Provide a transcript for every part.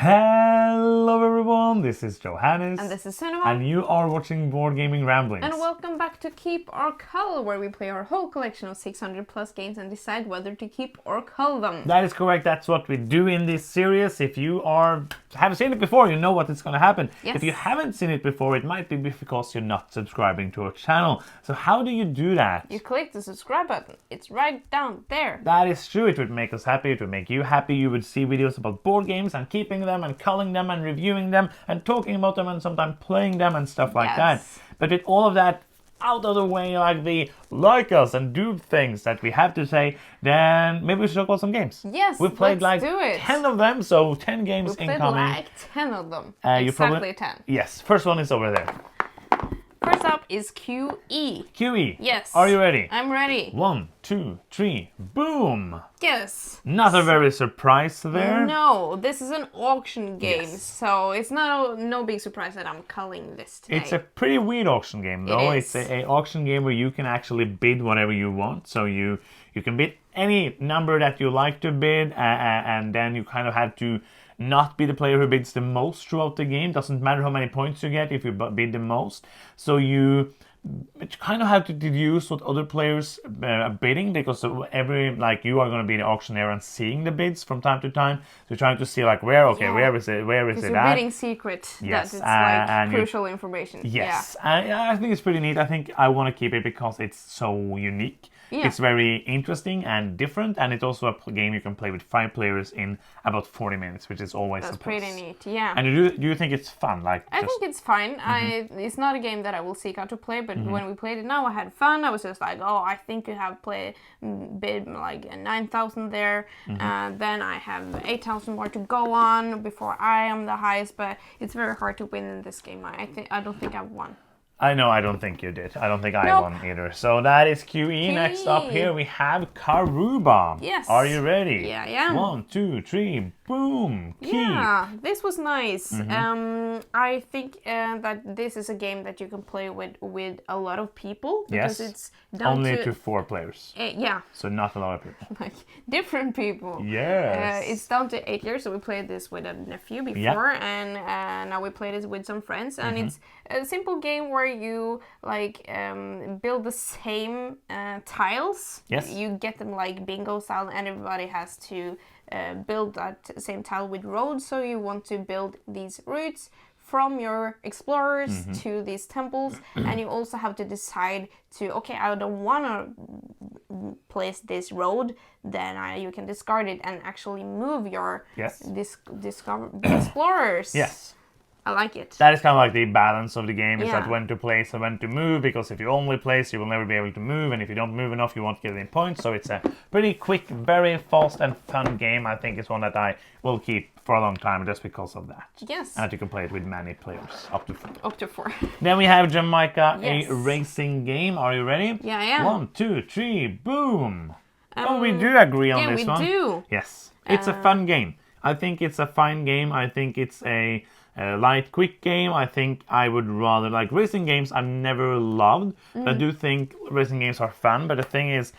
Hello everyone, this is Johannes. And this is Sunniva. And you are watching Board Gaming Ramblings. And welcome back to Keep or Cull, where we play our whole collection of 600 plus games and decide whether to keep or cull them. That is correct, that's what we do in this series. If you haven't seen it before, you know what is going to happen. Yes. If you haven't seen it before, it might be because you're not subscribing to our channel. So how do you do that? You click the subscribe button. It's right down there. That is true. It would make us happy. It would make you happy. You would see videos about board games and keeping them and culling them and reviewing them and talking about them and sometimes playing them and stuff like that. But with all of that out of the way, like us and do things that we have to say, then maybe we should talk about some games. Yes, we played let's do it. 10 of them, so 10 games we played incoming. like 10 of them. Exactly 10. Yes, first one is over there. First up is QE. QE. Yes. Are you ready? I'm ready. 1, 2, 3, boom! Yes. Not a very surprise there. No, this is an auction game, Yes. so it's no big surprise that I'm culling this today. It's a pretty weird auction game, though. It It's is. a auction game where you can actually bid whatever you want. So you can bid any number that you like to bid, and then you kind of have to not be the player who bids the most throughout the game. Doesn't matter how many points you get if you bid the most. So you kind of have to deduce what other players are bidding, because you are going to be the auctioneer and seeing the bids from time to time. So you're trying to see where is it You're at? bidding secret. Yes, That it's and crucial information. Yes, I think it's pretty neat. I think I want to keep it because it's so unique. Yeah. It's very interesting and different, and it's also a game you can play with 5 players in about 40 minutes, which is always That's a plus. pretty neat, yeah. And do you think it's fun? I think it's fine. It's not a game that I will seek out to play, but when we played it now, I had fun. I was just like, oh, I think you have bid like 9,000 there. Then I have 8,000 more to go on before I am the highest, but it's very hard to win in this game. I don't think I've won. I know, I don't think you did. I don't think I won either. So that is QE. Next up here we have Karu Bomb. Yes. Are you ready? Yeah, I am. 1, 2, 3, boom! Key. Yeah, this was nice. I think that this is a game that you can play with a lot of people, because it's down only to to 4 players. Yeah, So not a lot of people. like different people. Yes. It's down to 8 years, so we played this with a nephew before, and now we played it with some friends, and it's a simple game where you build the same tiles. Yes. You get them like bingo style, and everybody has to build that same tile with roads. So you want to build these routes from your explorers to these temples, and you also have to decide to, okay, I don't want to place this road, then you can discard it and actually move your explorers. Yes. I like it. That is kind of like the balance of the game, is Yeah. that when to place and when to move, because if you only place, you will never be able to move, and if you don't move enough, you won't get any points. So it's a pretty quick, very fast and fun game. I think it's one that I will keep for a long time just because of that. Yes. And that you can play it with many players, up to 4. Up to 4. Then we have Jamaica, Yes. a racing game. Are you ready? Yeah, I am. 1, 2, 3, boom! We do agree on this one. Yeah, we do. Yes. It's a fun game. I think it's a fine game. I think it's a light, quick game. I think I would rather like racing games. I've never loved. But I do think racing games are fun. But the thing is,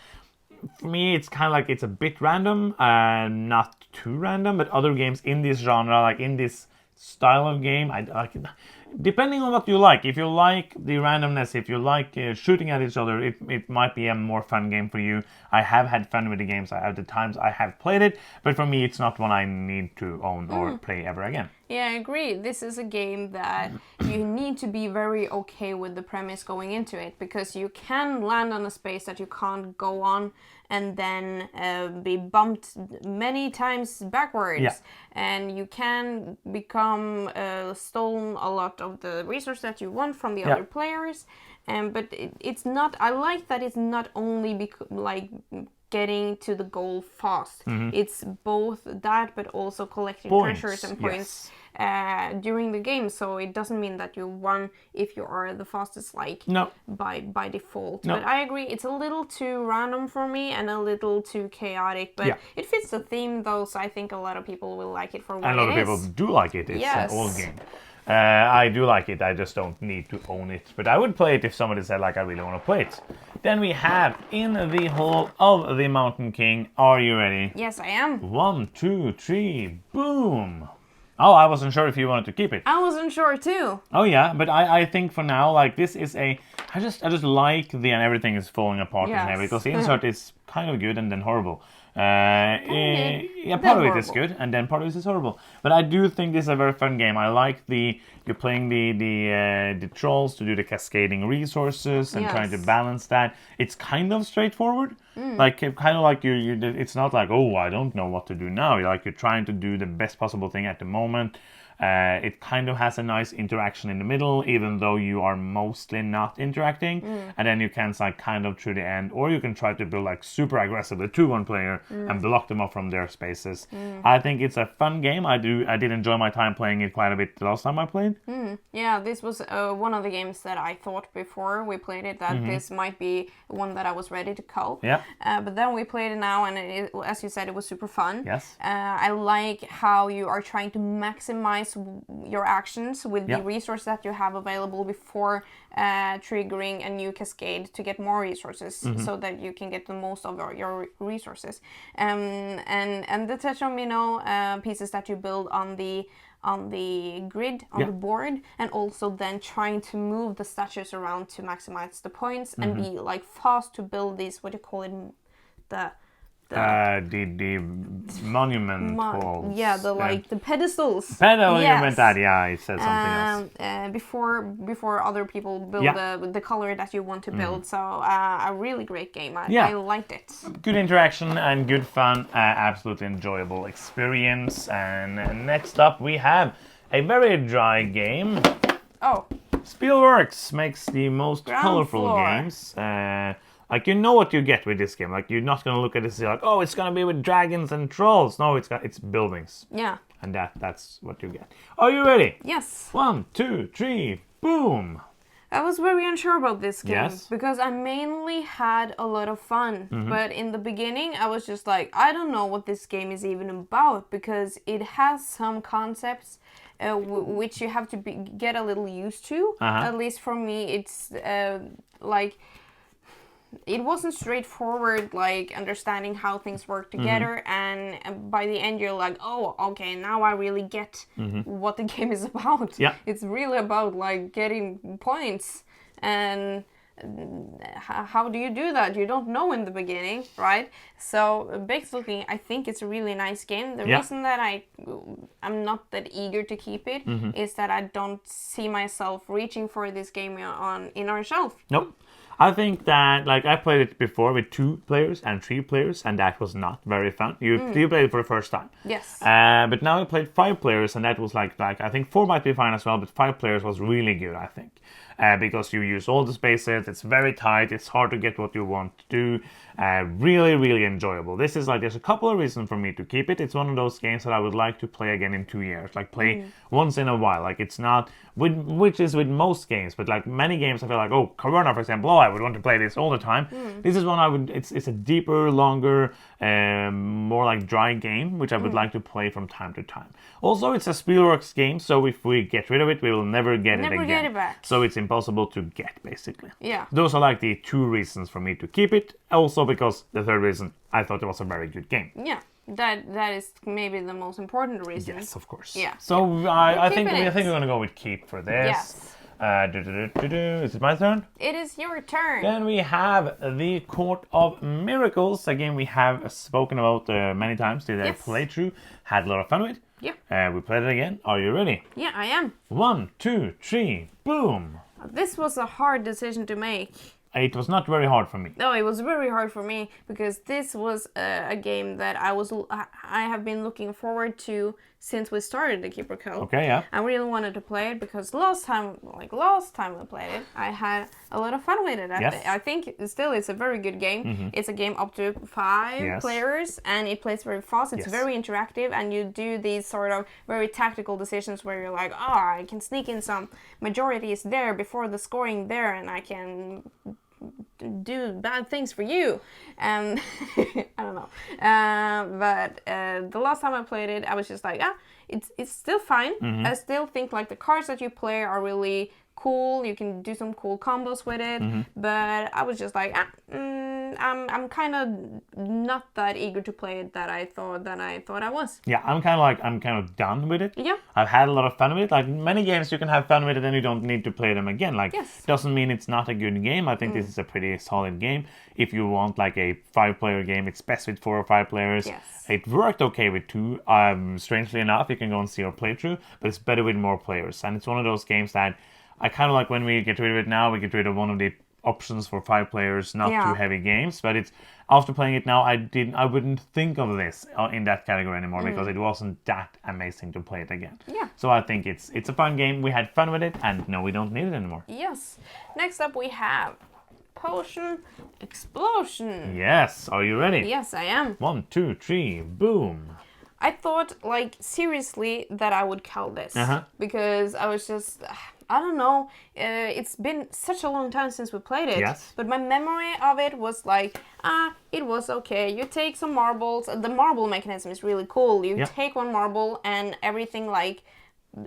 for me, it's kind of like it's a bit random, not too random. But other games in this genre, like in this style of game, I like it. Depending on what you like. If you like the randomness, if you like shooting at each other, it might be a more fun game for you. I have had fun with the games. At the times I have played it, but for me it's not one I need to own or play ever again. Yeah, I agree. This is a game that you need to be very okay with the premise going into it, because you can land on a space that you can't go on and then be bumped many times backwards. Yeah. And you can become stolen a lot of the resources that you want from the other players. But it's not, I like that it's not only getting to the goal fast. It's both that, but also collecting treasures and points during the game. So it doesn't mean that you won if you are the fastest, by default. No. But I agree, it's a little too random for me and a little too chaotic. But it fits the theme, though, so I think a lot of people will like it for what it is. And a lot of people do like it. It's an old game. I do like it, I just don't need to own it. But I would play it if somebody said, I really want to play it. Then we have In the Hall of the Mountain King. Are you ready? Yes, I am. 1, 2, 3, boom! Oh, I wasn't sure if you wanted to keep it. I wasn't sure too. Oh yeah, but I think for now, like this is I just like and everything is falling apart in here because the insert is kind of good and then horrible. Yeah, part of it is good and then part of it is horrible. But I do think this is a very fun game. I like you're playing the trolls to do the cascading resources and trying to balance that. It's kind of straightforward. Like kind of like you it's not like, oh, I don't know what to do now. You're trying to do the best possible thing at the moment. It kind of has a nice interaction in the middle, even though you are mostly not interacting. And then you can kind of through the end, or you can try to build like super aggressively to one player and block them off from their spaces. I think it's a fun game. I did enjoy my time playing it quite a bit the last time I played. Yeah, this was one of the games that I thought before we played it that this might be one that I was ready to cull. Yeah. But then we played it now, and as you said, it was super fun. Yes. I like how you are trying to maximize your actions with the resource that you have available before triggering a new cascade to get more resources, so that you can get the most of your resources. And the tetromino pieces that you build on the grid, on the board, and also then trying to move the statues around to maximize the points and be like fast to build these, what do you call it, the monument walls. Yeah, the pedestals. Monument that, yeah, it said something else. Before other people build the color that you want to build. So a really great game. I liked it. Good interaction and good fun. Absolutely enjoyable experience. And next up we have a very dry game. Oh. Spielworks makes the most Ground colorful floor. games. Like you know what you get with this game. Like you're not gonna look at this and say like, oh, it's gonna be with dragons and trolls. No, it's buildings. Yeah. And that's what you get. Are you ready? Yes. 1, 2, 3, boom. I was very unsure about this game Yes. because I mainly had a lot of fun. But in the beginning, I was just like, I don't know what this game is even about because it has some concepts which you have to get a little used to. At least for me, it's like... It wasn't straightforward, like understanding how things work together, and by the end you're like, oh, okay, now I really get what the game is about. Yeah. It's really about like getting points, and how do you do that? You don't know in the beginning, right? So basically, I think it's a really nice game. The reason that I'm not that eager to keep it is that I don't see myself reaching for this game in our shelf. Nope. I think that, like, I played it before with 2 players and 3 players, and that was not very fun. You played it for the first time. Yes. But now we played 5 players, and that was like I think 4 might be fine as well, but 5 players was really good, I think. Because you use all the spaces, it's very tight, it's hard to get what you want to do. Really, really enjoyable. This is like, there's a couple of reasons for me to keep it. It's one of those games that I would like to play again in 2 years. Like, play once in a while. Like, it's not, which is with most games, but like many games I feel like, oh, Corona, for example, I would want to play this all the time. This is one it's a deeper, longer, more like dry game, which I would like to play from time to time. Also, it's a Spielworks game, so if we get rid of it, we will never get it again. Never get it back. So it's impossible to get, basically. Yeah. Those are like the 2 reasons for me to keep it. Also because the 3rd reason, I thought it was a very good game. Yeah. That is maybe the most important reason. Yes, of course. Yeah. So I think keeping it. we're gonna go with keep for this. Yes. Is it my turn? It is your turn. Then we have the Court of Miracles. Again, we have spoken about many times. Did a playthrough. Had a lot of fun with it. Yeah. We played it again. Are you ready? Yeah, I am. 1, 2, 3, boom. This was a hard decision to make. It was not very hard for me. No, it was very hard for me because this was a game that I have been looking forward to since we started the Keeper Cull. Okay, yeah. I really wanted to play it because last time we played it, I had a lot of fun with it. I think still it's a very good game. It's a game up to 5 players and it plays very fast. It's very interactive and you do these sort of very tactical decisions where you're like, I can sneak in some majorities there before the scoring there and I can do bad things for you. I don't know. But the last time I played it, I was just like, it's still fine. I still think like the cards that you play are really cool. You can do some cool combos with it. But I was just like, I'm kind of not that eager to play it that I thought I was. Yeah, I'm kind of done with it. Yeah. I've had a lot of fun with it. Like many games, you can have fun with it and you don't need to play them again. Like, doesn't mean it's not a good game. I think this is a pretty solid game. If you want like a 5-player game, it's best with 4 or 5 players. Yes. It worked okay with 2. Strangely enough, you can go and see your playthrough, but it's better with more players. And it's one of those games that I kind of like when we get rid of it now. We get rid of one of the options for 5 players, not too heavy games. But it's after playing it now, I wouldn't think of this in that category anymore because it wasn't that amazing to play it again. Yeah. So I think it's a fun game. We had fun with it, and no, we don't need it anymore. Yes. Next up we have Potion Explosion. Yes. Are you ready? Yes, I am. 1, 2, 3, boom. I thought, like, seriously that I would call this. Because I was just, I don't know, it's been such a long time since we played it. Yes. But my memory of it was like, it was okay. You take some marbles. The marble mechanism is really cool. You take one marble and everything, like,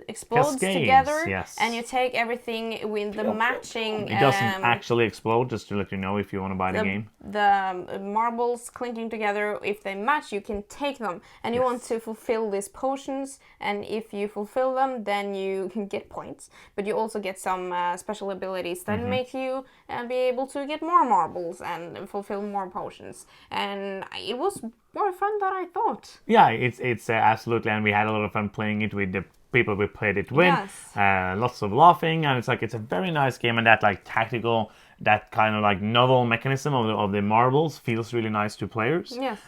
explodes Cascades, together, yes. and you take everything with the matching. It doesn't actually explode, just to let you know if you want to buy the game. The marbles clinking together, if they match, you can take them, and you want to fulfill these potions. And if you fulfill them, then you can get points. But you also get some special abilities that make you be able to get more marbles and fulfill more potions. And it was more fun than I thought. Yeah, it's absolutely, and we had a lot of fun playing it with the people we played it with. Lots of laughing, and it's a very nice game, and that like tactical, that kind of like novel mechanism of the marbles feels really nice to players. Yes.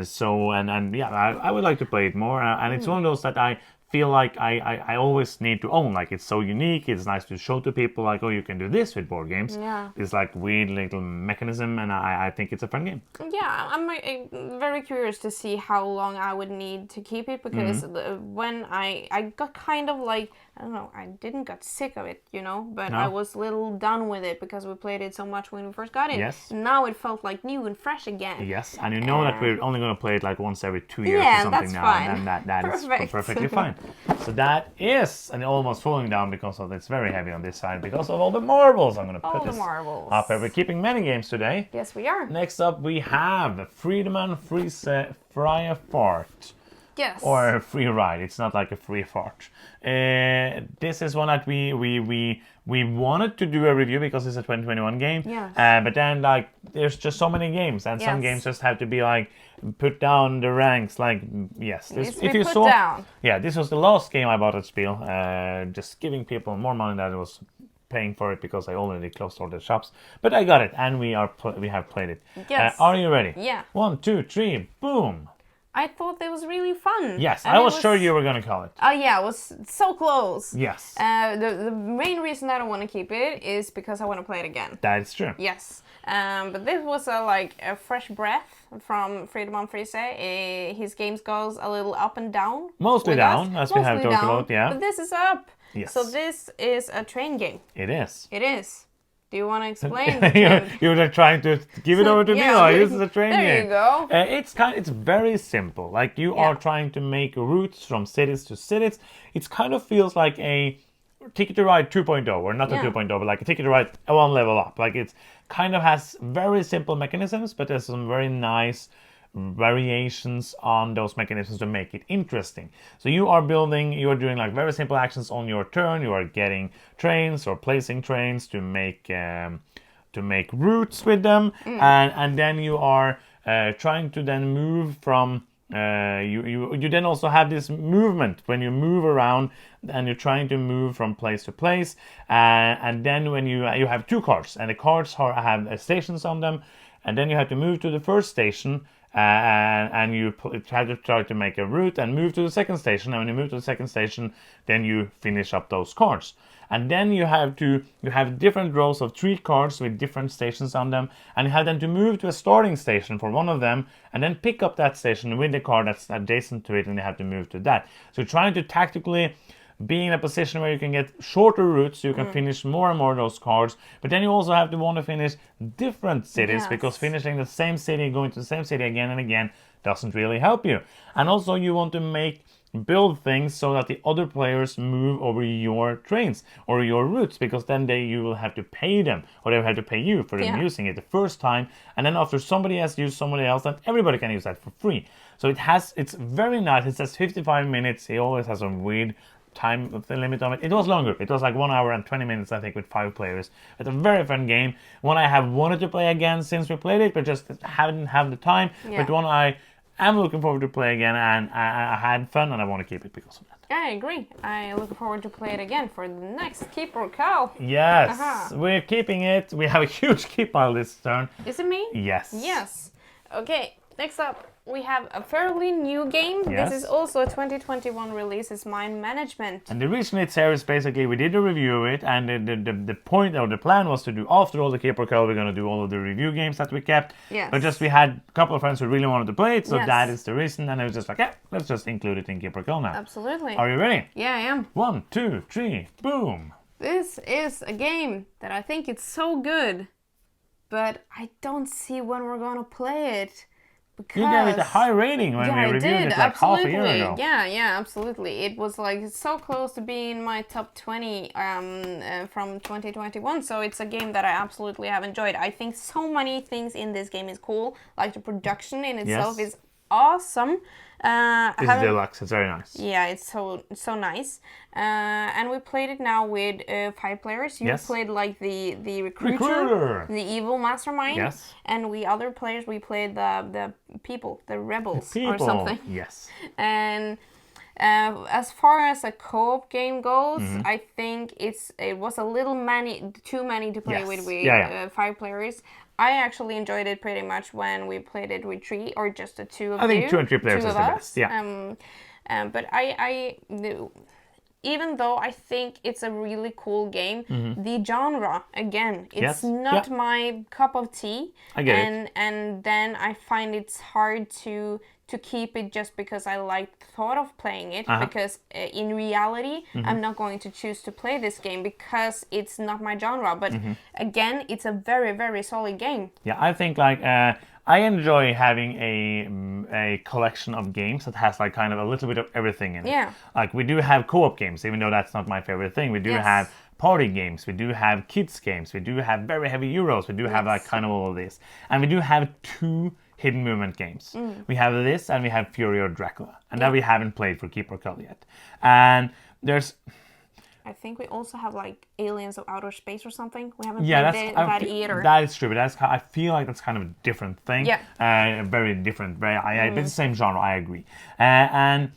So I would like to play it more, and it's one of those that I feel like I always need to own. Like, it's so unique. It's nice to show to people like, oh, you can do this with board games. Yeah. It's like weird little mechanism, and I think it's a fun game. Yeah, I'm very curious to see how long I would need to keep it, because when I got kind of like, I don't know, I didn't get sick of it, but I was a little done with it because we played it so much when we first got it. Yes. Now it felt like new and fresh again. Yes, and that we're only going to play it like once every 2 years or something that's now, fine. and that is Perfect. perfectly fine. So that is, and almost falling down because of it's very heavy on this side because of all the marbles. I'm going to put this up here. We're keeping many games today. Yes, we are. Next up we have Friedemann Freie Fart. Yes. Or free ride. It's not like a free fart. This is one that we wanted to do a review because it's a 2021 game. Yes. But then like there's just so many games, and some games just have to be like put down the ranks. Like if you saw down. Yeah, this was the last game I bought at Spiel. Just giving people more money than I was paying for it because I already closed all the shops. But I got it, and we have played it. Yes. Are you ready? Yeah. 1, 2, 3, boom. I thought it was really fun. Yes, and I was sure you were going to call it. Oh yeah, it was so close. Yes. The main reason I don't want to keep it is because I want to play it again. That is true. Yes. But this was a fresh breath from Friedemann Friese. His games goes a little up and down. Mostly down, as we have talked about, yeah. But this is up. Yes. So this is a train game. It is. It is. Do you want to explain? You're trying to give it over to me. Like, this is a train game. There you go. It's very simple. Like you are trying to make routes from cities to cities. It kind of feels like a Ticket to Ride 2.0, or not a 2.0, but like a Ticket to Ride one level up. Like it's kind of has very simple mechanisms, but there's some very nice variations on those mechanisms to make it interesting. So you are doing like very simple actions on your turn. You are getting trains or placing trains to make routes with them, and then you are trying to then move from. You then also have this movement when you move around, and you're trying to move from place to place, and then when you have 2 cards, and the cards have stations on them, and then you have to move to the first station. And you have to try to make a route and move to the second station. And when you move to the second station, then you finish up those cards. And then you have different rows of 3 cards with different stations on them. And you have then to move to a starting station for one of them, and then pick up that station with the card that's adjacent to it, and you have to move to that. So you're trying to tactically be in a position where you can get shorter routes, so you can finish more and more of those cards. But then you also have to want to finish different cities, because finishing the same city, going to the same city again and again, doesn't really help you. And also you want to make build things so that the other players move over your trains or your routes, because then you will have to pay them, or they will have to pay you for them using it the first time, and then after somebody has used somebody else, then everybody can use that for free. So it's very nice. It says 55 minutes. He always has a weird time limit on it. It was longer. It was like 1 hour and 20 minutes, I think, with 5 players. It's a very fun game. One I have wanted to play again since we played it, but just haven't had the time. But one I am looking forward to play again, and I had fun, and I want to keep it because of that. I agree. I look forward to play it again for the next keep or cow. Yes, we're keeping it. We have a huge keep pile this turn. Is it me? Yes. Yes. Okay, next up we have a fairly new game. Yes. This is also a 2021 release. It's Mind Management. And the reason it's here is basically we did a review of it, and the point or the plan was to do, after all the Keep or Cull, we're going to do all of the review games that we kept. Yes. But just we had a couple of friends who really wanted to play it, so Yes. that is the reason. And it was just like, let's just include it in Keep or Cull now. Absolutely. Are you ready? Yeah, I am. 1, 2, 3, boom! This is a game that I think it's so good, but I don't see when we're going to play it. Because You gave it a high rating when we reviewed it like absolutely. half a year ago. Yeah, absolutely. It was like so close to being my top 20 from 2021. So it's a game that I absolutely have enjoyed. I think so many things in this game is cool. Like the production in itself is awesome. This is deluxe. It's very nice. Yeah, it's so nice. And we played it now with 5 players. You played like the recruiter, the evil mastermind. Yes. And we other players, we played the people, the rebels The people. or something. Yes. And as far as a co-op game goes, I think it was a little too many to play with 5 players. I actually enjoyed it pretty much when we played it with 3 or just the 2 of you. I think 2 and 3 players is the best. Yeah. But I even though I think it's a really cool game, the genre again, it's not my cup of tea. I get it. And then I find it's hard to keep it just because I like the thought of playing it, because in reality I'm not going to choose to play this game because it's not my genre, but again, it's a very, very solid game. Yeah, I think like I enjoy having a collection of games that has like kind of a little bit of everything in it. Yeah. Like we do have co-op games, even though that's not my favorite thing. We do have party games, we do have kids games, we do have very heavy Euros, we do have like kind of all of this. And we do have 2 hidden movement games. We have this and we have Fury or Dracula. And that we haven't played for Keep or Cull yet. And there's... I think we also have like Aliens of Outer Space or something. We haven't played that either. That is true, but I feel like that's kind of a different thing. Yeah. Very different. It's the same genre, I agree. And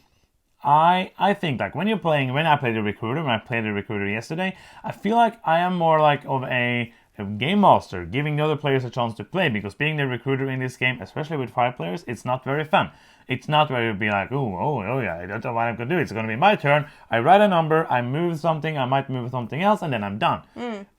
I think like when I played the Recruiter yesterday, I feel like I am more like of a game master, giving the other players a chance to play, because being the recruiter in this game, especially with 5 players, it's not very fun. It's not where you'll be like, oh yeah, I don't know what I'm going to do. It's going to be my turn. I write a number, I move something, I might move something else, and then I'm done.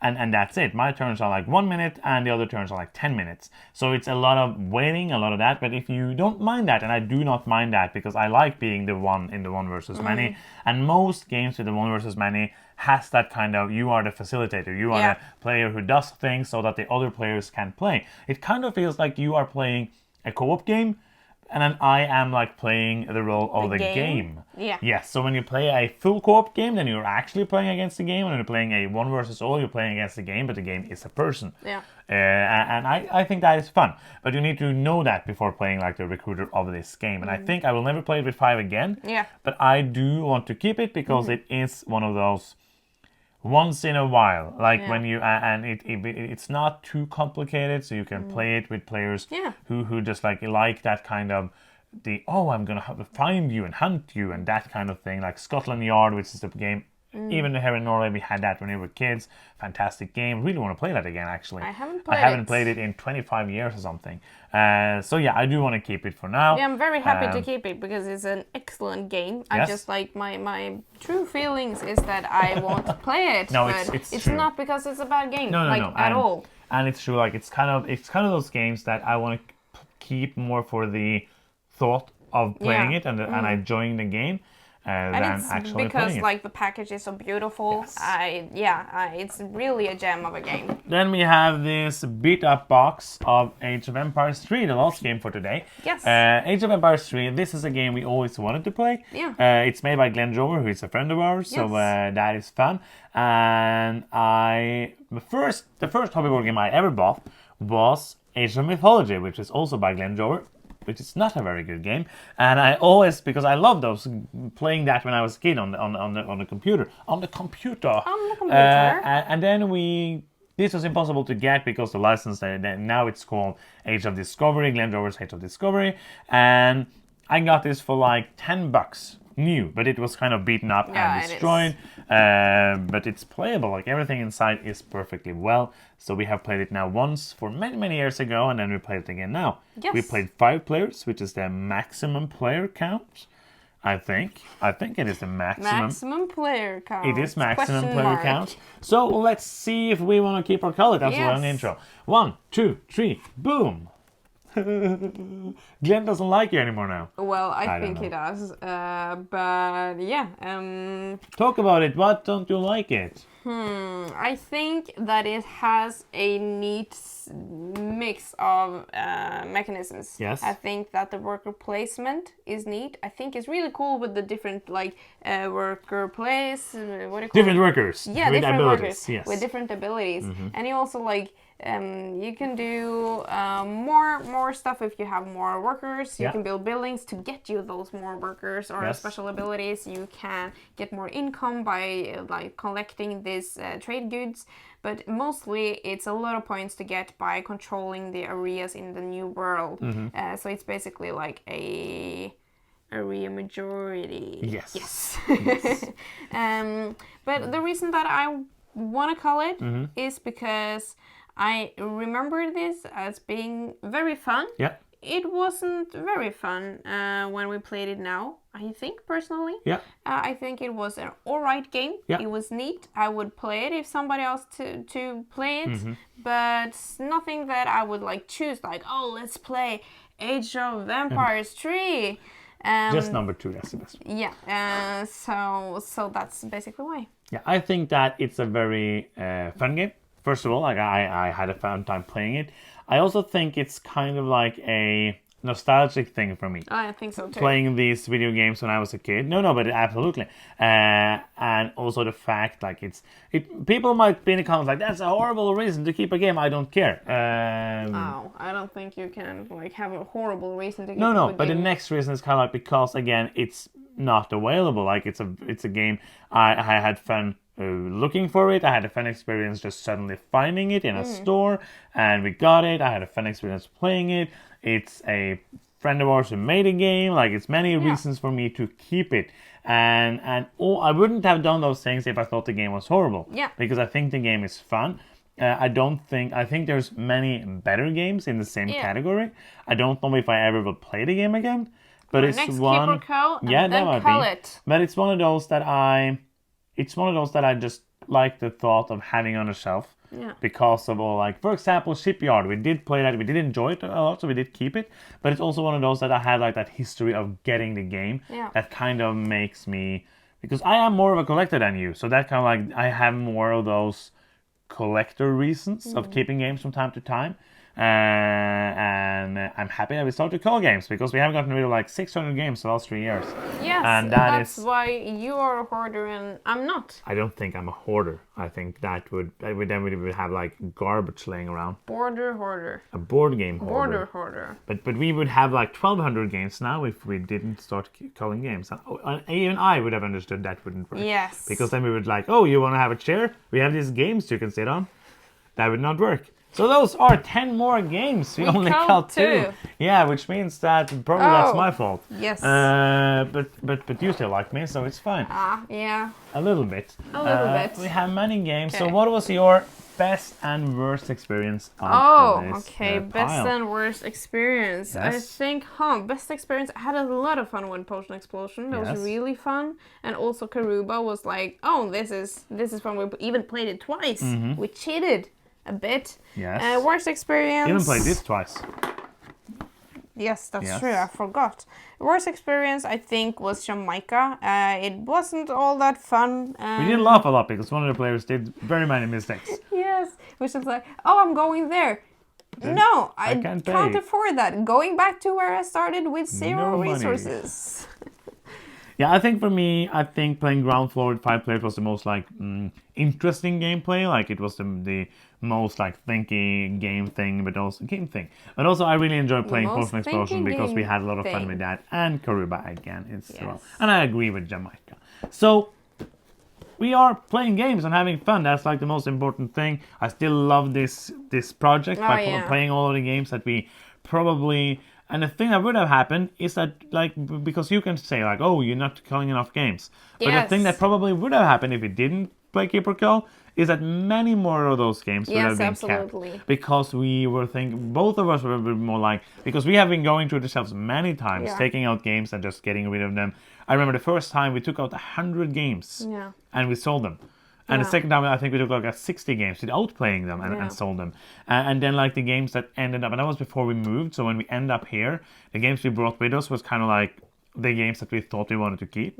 And that's it. My turns are like 1 minute, and the other turns are like 10 minutes. So it's a lot of waiting, a lot of that. But if you don't mind that, and I do not mind that, because I like being the one in the one versus many, and most games with the one versus many has that kind of, you are the facilitator, you are the player who does things so that the other players can play. It kind of feels like you are playing a co-op game, and then I am like playing the role of the game. Yeah. Yes, so when you play a full co-op game, then you're actually playing against the game. When you're playing a one versus all, you're playing against the game, but the game is a person. Yeah. And I think that is fun. But you need to know that before playing like the recruiter of this game. And I think I will never play it with 5 again. Yeah. But I do want to keep it because it is one of those once in a while, like when you and it's not too complicated, so you can play it with players who just like that kind of I'm gonna have to find you and hunt you and that kind of thing, like Scotland Yard, which is the game. Even here in Norway, we had that when we were kids. Fantastic game. Really want to play that again, actually. I haven't played it in 25 years or something. So yeah, I do want to keep it for now. Yeah, I'm very happy to keep it because it's an excellent game. I just like my true feelings is that I want to play it. No, but it's true. Not because it's a bad game. No, at all. And it's true. Like it's kind of those games that I want to keep more for the thought of playing it and enjoying the game. than it's actually because playing it. like the package is so beautiful. Yes. It's really a gem of a game. Then we have this beat-up box of Age of Empires 3, the last game for today. Yes. Age of Empires 3, this is a game we always wanted to play. Yeah. It's made by Glenn Jover, who is a friend of ours, so that is fun. And the first hobby board game I ever bought was Age of Mythology, which is also by Glenn Jover, which is not a very good game. And I always, because I loved those, playing that when I was a kid on the computer. On the computer. And then this was impossible to get because the license, now it's called Age of Discovery, Glenn Jover's Age of Discovery. And I got this for like $10 new, but it was kind of beaten up and destroyed. But it's playable, like everything inside is perfectly well. So we have played it now once for many years ago, and then we played it again now. Yes. We played 5 players, which is the maximum player count. I think it is the Maximum player count. It is maximum player count. So let's see if we want to keep our color. That's a long intro. 1, 2, 3, boom. Glenn doesn't like you anymore now. Well, I think he does. But yeah. Talk about it. What don't you like it? I think that it has a neat mix of mechanisms. Yes. I think that the worker placement is neat. I think it's really cool with the different worker place. What do you call different it? workers. Yeah, with different abilities. workers Yes. with different abilities, and you also you can do more stuff if you have more workers. You can build buildings to get you those more workers or special abilities. You can get more income by collecting these trade goods. But mostly it's a lot of points to get by controlling the areas in the new world. So it's basically like a area majority. Yes. But the reason that I want to call it is because I remember this as being very fun. Yeah. It wasn't very fun when we played it now, I think, personally. Yeah. I think it was an alright game. Yeah. It was neat. I would play it if somebody else to play it. But nothing that I would choose, let's play Age of Empires 3. Just number 2, that's the best one. Yeah. So that's basically why. Yeah, I think that it's a very fun game. First of all, I had a fun time playing it. I also think it's kind of like a nostalgic thing for me. I think so too. Playing these video games when I was a kid. No, but absolutely. And also the fact people might be in the comments that's a horrible reason to keep a game. I don't care. I don't think you can have a horrible reason to keep No, a but game. the next reason is kind of because again it's not available. It's a game I had fun looking for it. I had a fun experience just suddenly finding it in a store, and we got it. I had a fun experience playing it. It's a friend of ours who made a game. It's many reasons for me to keep it, and I wouldn't have done those things if I thought the game was horrible. Yeah. Because I think the game is fun. I think there's many better games in the same category. I don't know if I ever will play the game again, but it's next one. Keeper Cull, Yeah, and that then might Cull be. it. But it's one of those that I just like the thought of having on a shelf. Yeah. Because of all, for example, Shipyard. We did play that. We did enjoy it a lot, so we did keep it. But it's also one of those that I had that history of getting the game. Yeah. That kind of makes me, because I am more of a collector than you, so that kind of I have more of those collector reasons of keeping games from time to time. And I'm happy that we started Cull games because we haven't gotten rid of 600 games the last 3 years. Yes, and that's why you are a hoarder and I'm not. I don't think I'm a hoarder. I think that would have garbage laying around. Border hoarder. A board game hoarder. Border hoarder. But we would have 1,200 games now if we didn't start culling games. Even I would have understood that wouldn't work. Yes. Because then we would you want to have a chair? We have these games you can sit on. That would not work. So those are 10 more games. We only culled 2. Yeah, which means that probably that's my fault. Yes. But you still like me, so it's fine. Yeah. A little bit. A little bit. We have many games. Okay. So what was your best and worst experience on this okay. Best pile? and worst experience. Yes. I think, best experience. I had a lot of fun with Potion Explosion. That was really fun. And also Karu Bomb was this is fun. We even played it twice. We cheated a bit. Yes. Worst experience. Even played this twice. Yes, that's Yes. true. I forgot. Worst experience, I think, was Jamaica. It wasn't all that fun. We did laugh a lot because one of the players did very many mistakes. Yes, which is like, oh, I'm going there. No, I can't can't pay. afford that. Going back to where I started with zero No money. resources. Yeah, I think for me, I think playing ground floor with 5 players was the most like interesting gameplay. Like it was the most like thinky game thing, but also I really enjoyed playing most Potion Explosion thinking because we game had a lot of fun thing. with that, and Karuba again. It's well, Yes. and I agree with Jamaica. So we are playing games and having fun. That's like the most important thing. I still love this project by yeah. playing all of the games that we probably. And the thing that would have happened is that, like, because you can say, like, oh, you're not calling enough games. But the thing that Yes. probably would have happened if we didn't play Keeper Cull is that many more of those games would have Yes, been absolutely. kept. Because we were thinking, both of us were a bit more like, because we have been going through the shelves many times, Yeah. taking out games and just getting rid of them. I remember the first time we took out 100 games Yeah. and we sold them. And the Yeah. second time, I think we took like 60 games without playing them Yeah. and sold them. And then like the games that ended up, and that was before we moved. So when we end up here, the games we brought with us was kind of like the games that we thought we wanted to keep.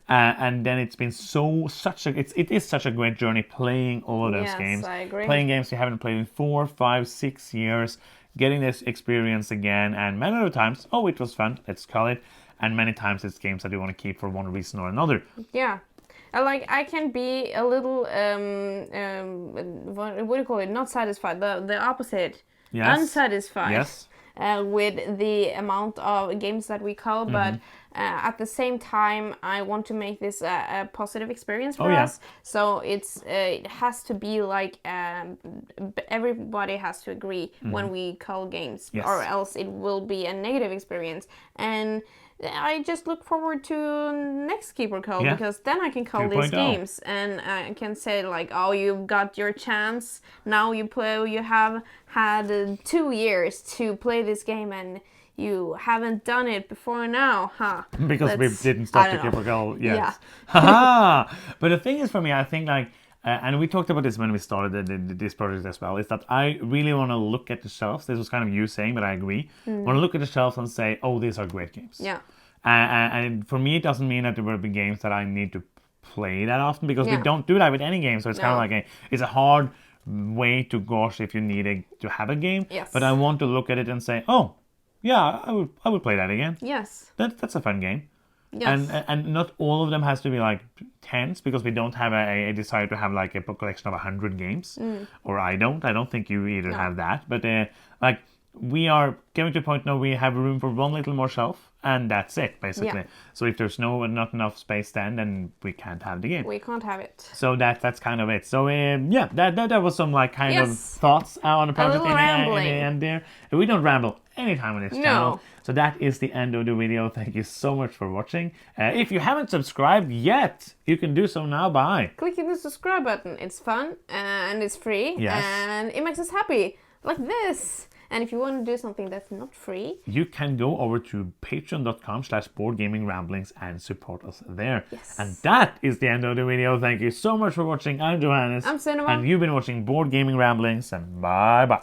And then it's been it is such a great journey playing all of those Yes, games. I agree. Playing games you haven't played in 4, 5, 6 years, getting this experience again. And many other times, oh, it was fun, let's call it. And many times it's games that you want to keep for one reason or another. Yeah. I can be a little what do you call it? Not satisfied. The opposite. Yes. Unsatisfied. Yes. With the amount of games that we call, but at the same time, I want to make this a positive experience for us. So it has to be like everybody has to agree when we call games, Yes. or else it will be a negative experience. And I just look forward to next Keeper Cull, because then I can call these 2.0. games and I can say like, oh, you've got your chance. Now you have had 2 years to play this game and you haven't done it before now, huh? Because we didn't start the Keeper Cull yet. Yeah. Haha! But the thing is for me, I think like, and we talked about this when we started this project as well, is that I really want to look at the shelves. This was kind of you saying, but I agree. Want to look at the shelves and say, oh, these are great games. Yeah. And for me, it doesn't mean that there will be games that I need to play that often, because we Yeah. don't do that with any game. So it's kind of No. like it's a hard way to gosh if you need to have a game. Yes. But I want to look at it and say, oh, yeah, I would play that again. Yes. That's a fun game. Yes. And not all of them has to be like tens, because we don't have a desire to have like a collection of 100 games, or I don't think you either have that, but like we are getting to a point now we have room for one little more shelf, and that's it basically. Yeah. So if there's not enough space then we can't have the game. We can't have it. So that's kind of it. So yeah, that was some like kind of Yes. thoughts on the project little in the rambling. end there. We don't ramble anytime on this channel. No. So that is the end of the video. Thank you so much for watching. If you haven't subscribed yet, you can do so now by Clicking the subscribe button. It's fun and it's free. Yes. And it makes us happy. Like this. And if you want to do something that's not free, you can go over to patreon.com/boardgamingramblings and support us there. Yes. And that is the end of the video. Thank you so much for watching. I'm Johannes. I'm Sunniva. And you've been watching Board Gaming Ramblings, and bye bye.